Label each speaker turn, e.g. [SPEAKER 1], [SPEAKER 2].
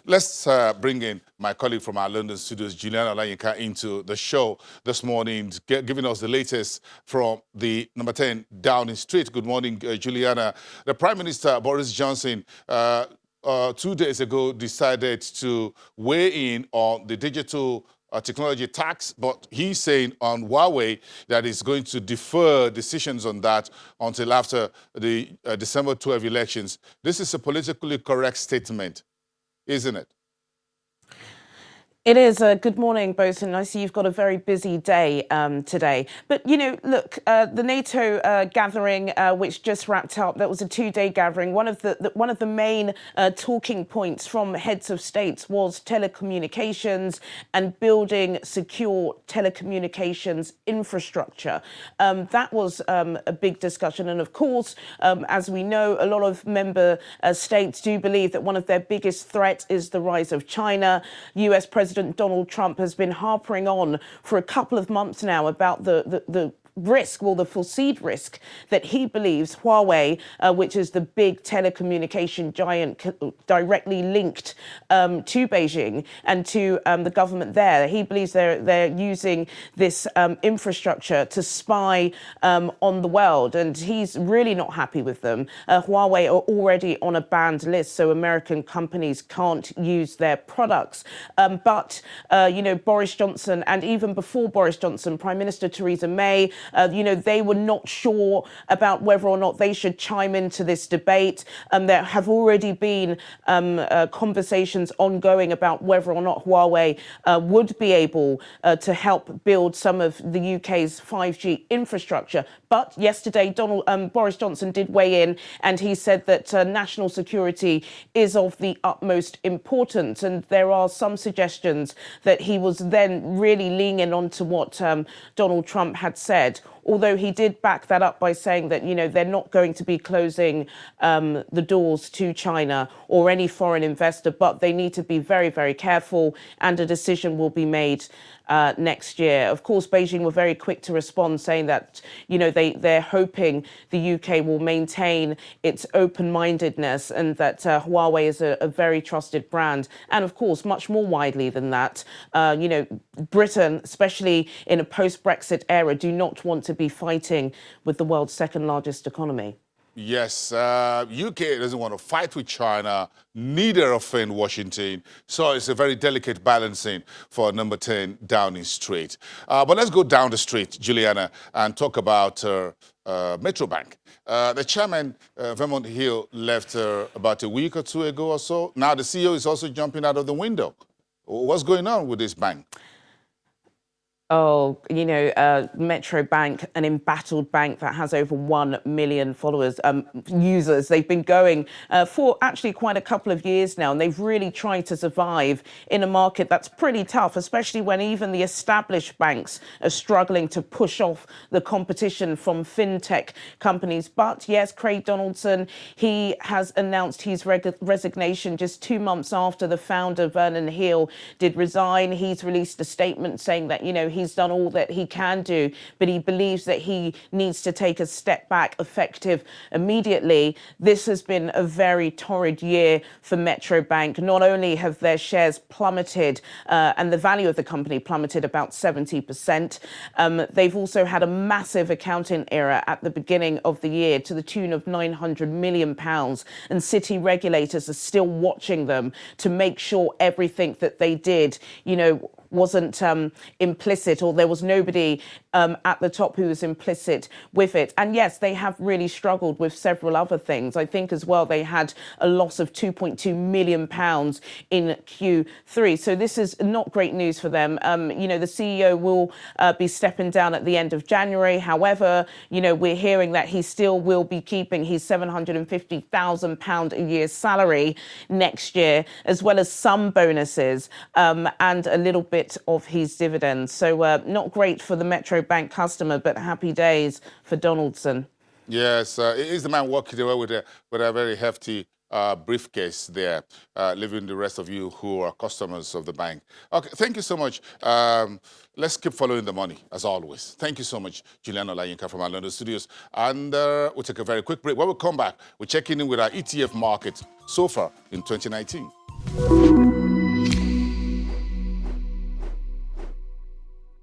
[SPEAKER 1] let's bring in my colleague from our London studios, Juliana Olayinka, into the show this morning, giving us the latest from the number 10 Downing Street. Good morning, Juliana. The Prime Minister, Boris Johnson, 2 days ago decided to weigh in on the digital technology tax, but he's saying on Huawei that he's going to defer decisions on that until after the December 12 elections. This is a politically correct statement, isn't it?
[SPEAKER 2] It is. Good morning, Bosun. I see you've got a very busy day today. But, you know, look, the NATO gathering, which just wrapped up, that was a 2-day gathering. One of the main talking points from heads of states was telecommunications and building secure telecommunications infrastructure. That was a big discussion. And of course, as we know, a lot of member states do believe that one of their biggest threats is the rise of China. US President Donald Trump has been harping on for a couple of months now about the risk, well, the foreseed risk that he believes Huawei, which is the big telecommunication giant directly linked to Beijing and to the government there, he believes they're using this infrastructure to spy on the world, and he's really not happy with them. Huawei are already on a banned list, so American companies can't use their products. But you know, Boris Johnson, and even before Boris Johnson, Prime Minister Theresa May, you know, they were not sure about whether or not they should chime into this debate. There have already been conversations ongoing about whether or not Huawei would be able to help build some of the UK's 5G infrastructure. But yesterday, Boris Johnson did weigh in, and he said that national security is of the utmost importance. And there are some suggestions that he was then really leaning on to what Donald Trump had said, although he did back that up by saying that, you know, they're not going to be closing the doors to China or any foreign investor, but they need to be very, very careful, and a decision will be made next year. Of course, Beijing were very quick to respond, saying that, you know, they're hoping the UK will maintain its open-mindedness and that Huawei is a very trusted brand. And of course, much more widely than that, you know, Britain, especially in a post-Brexit era, do not want to be fighting with the world's second largest economy.
[SPEAKER 1] Yes, UK doesn't want to fight with China, neither offend Washington. So it's a very delicate balancing for number 10 Downing Street. But let's go down the street, Juliana, and talk about Metro Bank. The chairman, Vermont Hill, left about a week or two ago or so. Now the CEO is also jumping out of the window. What's going on with this bank?
[SPEAKER 2] Oh, you know, Metro Bank, an embattled bank that has over 1 million followers, users. They've been going for actually quite a couple of years now, and they've really tried to survive in a market that's pretty tough, especially when even the established banks are struggling to push off the competition from fintech companies. But yes, Craig Donaldson, he has announced his resignation just 2 months after the founder, Vernon Hill, did resign. He's released a statement saying that, you know, he's done all that he can do, but he believes that he needs to take a step back effective immediately. This has been a very torrid year for Metro Bank. Not only have their shares plummeted and the value of the company plummeted about 70%, they've also had a massive accounting error at the beginning of the year to the tune of £900 million, and city regulators are still watching them to make sure everything that they did, you know, wasn't implicit, or there was nobody at the top who was implicit with it. And yes, they have really struggled with several other things. I think as well they had a loss of £2.2 million in Q3. So this is not great news for them. You know, the CEO will be stepping down at the end of January. However, you know, we're hearing that he still will be keeping his £750,000 a year salary next year, as well as some bonuses and a little bit of his dividends. So not great for the Metro Bank customer, but happy days for Donaldson.
[SPEAKER 1] Yes, he's the man walking away with a very hefty briefcase there, leaving the rest of you who are customers of the bank. Okay, thank you so much. Let's keep following the money, as always. Thank you so much, Juliana Olayinka from our London studios. And we'll take a very quick break. When we come back, we're checking in with our ETF market so far in 2019.